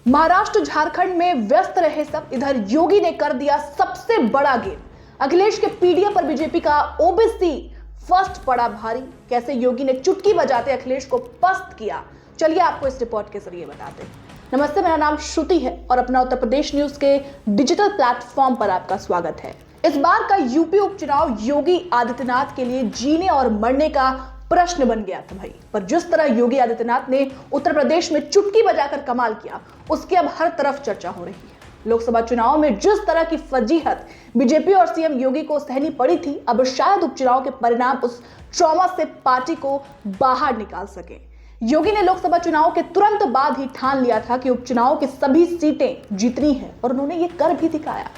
महाराष्ट्र झारखंड में व्यस्त रहे सब, इधर योगी ने कर दिया सबसे बड़ा गेम। अखिलेश के पीडीए पर बीजेपी का ओबीसी फर्स्ट पड़ा भारी। कैसे योगी ने चुटकी बजाते अखिलेश को पस्त किया, चलिए आपको इस रिपोर्ट के जरिए बताते हैं। नमस्ते, मेरा नाम श्रुति है और अपना उत्तर प्रदेश न्यूज के डिजिटल प्लेटफॉर्म पर आपका स्वागत है। इस बार का यूपी उपचुनाव योगी आदित्यनाथ के लिए जीने और मरने का प्रश्न बन गया था भाई। पर जिस तरह योगी आदित्यनाथ ने उत्तर प्रदेश में चुटकी बजाकर कमाल किया, उसकी अब हर तरफ चर्चा हो रही है। लोकसभा चुनाव में जिस तरह की फजीहत बीजेपी और सीएम योगी को सहनी पड़ी थी, अब शायद उपचुनाव के परिणाम उस ट्रॉमा से पार्टी को बाहर निकाल सके। योगी ने लोकसभा चुनाव के तुरंत बाद ही ठान लिया था कि उपचुनाव की सभी सीटें जीतनी है और उन्होंने ये कर भी दिखाया।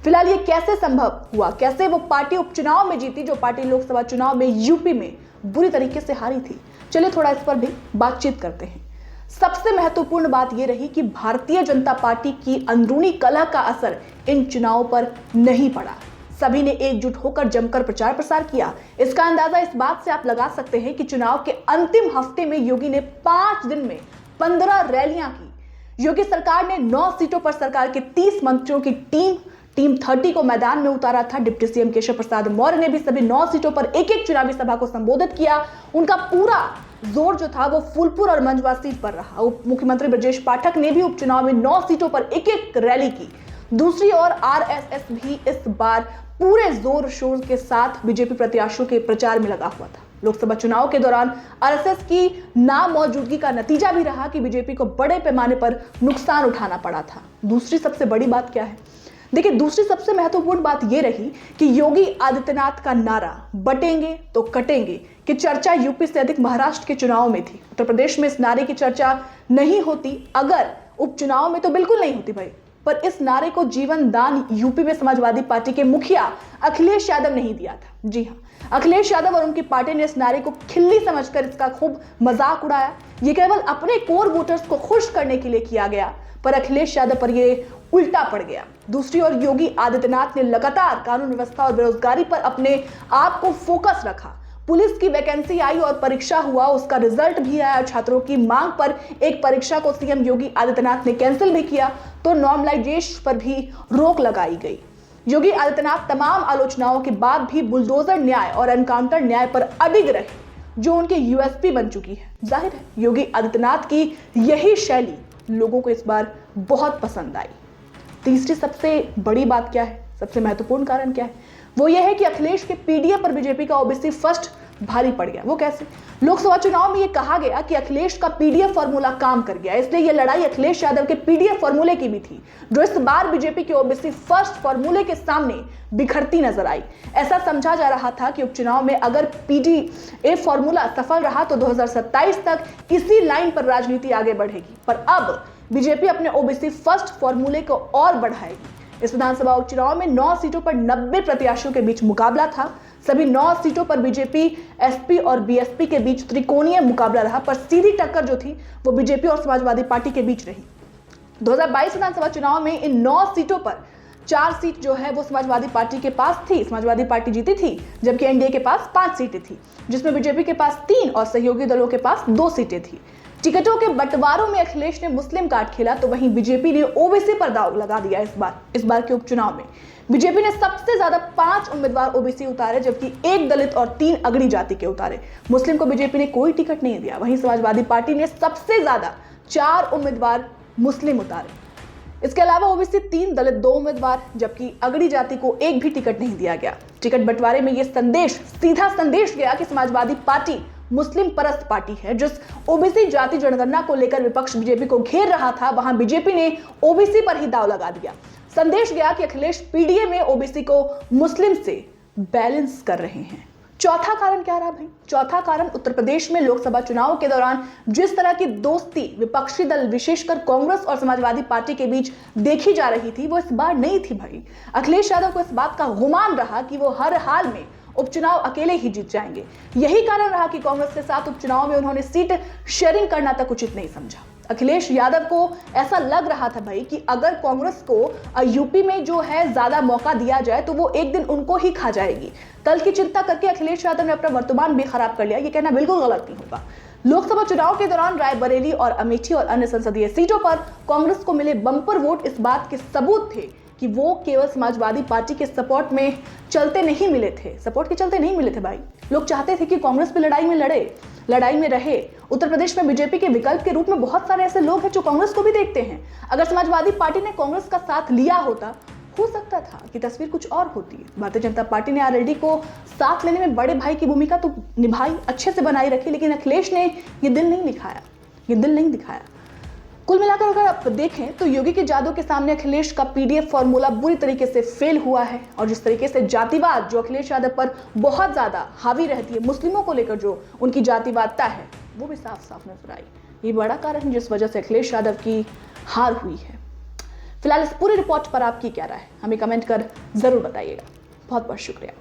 फिलहाल ये कैसे संभव हुआ, कैसे वो पार्टी उपचुनाव में जीती जो पार्टी लोकसभा चुनाव में यूपी में बुरी तरीके से हारी थी, चलिए थोड़ा इस पर भी बातचीत करते हैं। सबसे महत्वपूर्ण बात यह रही कि भारतीय जनता पार्टी की अंदरूनी कलह का असर इन चुनावों पर नहीं पड़ा। सभी ने एकजुट होकर जमकर प्रचार प्रसार किया। इसका अंदाजा इस बात से आप लगा सकते हैं कि चुनाव के अंतिम हफ्ते में योगी ने 5 दिन में 15 रैलियां की। योगी सरकार ने 9 सीटों पर सरकार के 30 मंत्रियों की टीम 30 को मैदान में उतारा था। डिप्टी सीएम केशव प्रसाद मौर्य ने भी सभी 9 सीटों पर एक-एक चुनावी सभा को संबोधित किया। उनका पूरा जोर जो था वो फूलपुर और मंझवा सीट पर रहा। उप मुख्यमंत्री ब्रजेश पाठक ने भी उपचुनाव में 9 सीटों पर एक-एक रैली की। दूसरी ओर आरएसएस भी इस बार पूरे जोर शोर के साथ बीजेपी प्रत्याशियों के प्रचार में लगा हुआ था। लोकसभा चुनाव के दौरान आरएसएस की नामौजूदगी का नतीजा भी रहा कि बीजेपी को बड़े पैमाने पर नुकसान उठाना पड़ा था। दूसरी सबसे बड़ी बात क्या है? देखिए, दूसरी सबसे महत्वपूर्ण बात यह रही कि योगी आदित्यनाथ का नारा बटेंगे तो कटेंगे की चर्चा यूपी से अधिक महाराष्ट्र के चुनाव में थी। उत्तर प्रदेश में इस नारे की चर्चा नहीं होती, अगर उपचुनाव में तो बिल्कुल नहीं होती भाई। पर इस नारे को जीवन दान यूपी में समाजवादी पार्टी के मुखिया अखिलेश यादव नहीं दिया था। जी हाँ, अखिलेश यादव और उनकी पार्टी ने इस नारे को खिल्ली समझकर इसका खूब मजाक उड़ाया। ये केवल अपने कोर वोटर्स को खुश करने के लिए किया गया, पर अखिलेश यादव पर यह उल्टा पड़ गया। दूसरी ओर योगी आदित्यनाथ ने लगातार कानून व्यवस्था और बेरोजगारी पर अपने आप को फोकस रखा। पुलिस की वैकेंसी आई और परीक्षा हुआ, उसका रिजल्ट भी आया। छात्रों की मांग पर एक परीक्षा को सीएम योगी आदित्यनाथ ने कैंसिल भी किया, तो नॉर्मलाइजेशन पर भी रोक लगाई गई। योगी आदित्यनाथ तमाम आलोचनाओं के बाद भी बुलडोजर न्याय और एनकाउंटर न्याय पर अडिग रहे, जो उनके यूएसपी बन चुकी है। जाहिर है योगी आदित्यनाथ की यही शैली लोगों को इस बार बहुत पसंद आई। तीसरी सबसे बड़ी बात क्या है, सबसे महत्वपूर्ण कारण क्या है? वो ये है कि अखिलेश के पीडीए पर बीजेपी का ओबीसी फर्स्ट भारी पड़ गया। वो कैसे? लोकसभा चुनाव में ये कहा गया कि अखिलेश का पीडीए फॉर्मूला काम कर गया, इसलिए ये लड़ाई अखिलेश यादव के पीडीए फॉर्मूले की भी थी, जो इस बार बीजेपी के ओबीसी फर्स्ट फॉर्मूले के सामने बिखरती नजर आई। ऐसा समझा जा रहा था कि उपचुनाव में अगर पीडीए फॉर्मूला सफल रहा तो 2027 तक इसी लाइन पर राजनीति आगे बढ़ेगी। पर अब बीजेपी अपने ओबीसी फर्स्ट फॉर्मूले को और बढ़ाएगी। इस विधानसभा उपचुनाव में 9 सीटों पर 90 प्रत्याशियों के बीच मुकाबला था। सभी 9 सीटों पर बीजेपी, एसपी और बीएसपी के बीच त्रिकोणीय मुकाबला रहा, पर सीधी टक्कर जो थी वो बीजेपी और समाजवादी पार्टी के बीच रही। 2022 विधानसभा चुनाव में इन 9 सीटों पर 4 सीट जो है वो समाजवादी पार्टी के पास थी, समाजवादी पार्टी जीती थी, जबकि एनडीए के पास 5 सीटें थी, जिसमें बीजेपी के पास 3 और सहयोगी दलों के पास 2 सीटें थी। टिकटों के बंटवारों में अखिलेश ने मुस्लिम कार्ड खेला, तो वहीं बीजेपी ने ओबीसी पर दांव लगा दिया। इस बार के उपचुनाव में बीजेपी ने सबसे ज्यादा 5 उम्मीदवार ओबीसी उतारे, जबकि 1 दलित और 3 अगड़ी जाति के उतारे। मुस्लिम को बीजेपी ने कोई टिकट नहीं दिया। वहीं समाजवादी पार्टी ने सबसे ज्यादा 4 उम्मीदवार मुस्लिम उतारे। इसके अलावा ओबीसी 3, दलित 2 उम्मीदवार, जबकि अगड़ी जाति को एक भी टिकट नहीं दिया गया। टिकट बंटवारे में यह सीधा संदेश गया कि समाजवादी पार्टी मुस्लिम परस्त पार्टी है। जिस ओबीसी जाति जनगणना को लेकर विपक्ष बीजेपी को घेर रहा था, वहां बीजेपी ने ओबीसी पर ही दांव लगा दिया। संदेश गया कि अखिलेश पीडीए में ओबीसी को मुस्लिम से बैलेंस कर रहे हैं। चौथा कारण क्या रहा भाई? चौथा कारण उत्तर प्रदेश में लोकसभा चुनाव के दौरान जिस तरह की दोस्ती विपक्षी दल, विशेषकर कांग्रेस और समाजवादी पार्टी के बीच देखी जा रही थी, वो इस बार नहीं थी भाई। अखिलेश यादव को इस बात का गुमान रहा कि वो हर हाल में उपचुनाव अकेले ही जीत जाएंगे। यही कारण रहा कि कांग्रेस के साथ उपचुनाव में उन्होंने सीट शेयरिंग करना तक उचित नहीं समझा। अखिलेश यादव को ऐसा लग रहा था भाई कि अगर कांग्रेस को यूपी में जो है ज्यादा मौका दिया जाए तो वो एक दिन उनको ही खा जाएगी। कल की चिंता करके अखिलेश यादव ने अपना वर्तमान भी खराब कर लिया। ये कहना बिल्कुल गलत नहीं होगा। लोकसभा चुनाव के दौरान रायबरेली और अमेठी और अन्य संसदीय सीटों पर कांग्रेस को मिले बम्पर वोट इस बात के सबूत थे कि वो केवल समाजवादी पार्टी के सपोर्ट में चलते नहीं मिले थे, सपोर्ट के चलते नहीं मिले थे भाई। लोग चाहते थे कि कांग्रेस भी लड़ाई में लड़े, लड़ाई में रहे। उत्तर प्रदेश में बीजेपी के विकल्प के रूप में बहुत सारे ऐसे लोग हैं जो कांग्रेस को भी देखते हैं। अगर समाजवादी पार्टी ने कांग्रेस का साथ लिया होता, हो सकता था कि तस्वीर कुछ और होती है। भारतीय जनता पार्टी ने आरएलडी को साथ लेने में बड़े भाई की भूमिका तो निभाई, अच्छे से बनाई रखी, लेकिन अखिलेश ने ये दिल नहीं दिखाया, ये दिल नहीं दिखाया। कुल मिलाकर अगर आप देखें तो योगी के जादू के सामने अखिलेश का पीडीएफ फॉर्मूला बुरी तरीके से फेल हुआ है। और जिस तरीके से जातिवाद जो अखिलेश यादव पर बहुत ज्यादा हावी रहती है, मुस्लिमों को लेकर जो उनकी जातिवादता है, वो भी साफ साफ नजर आई। ये बड़ा कारण है जिस वजह से अखिलेश यादव की हार हुई है। फिलहाल इस पूरी रिपोर्ट पर आपकी क्या राय है, हमें कमेंट कर जरूर बताइएगा। बहुत बहुत शुक्रिया।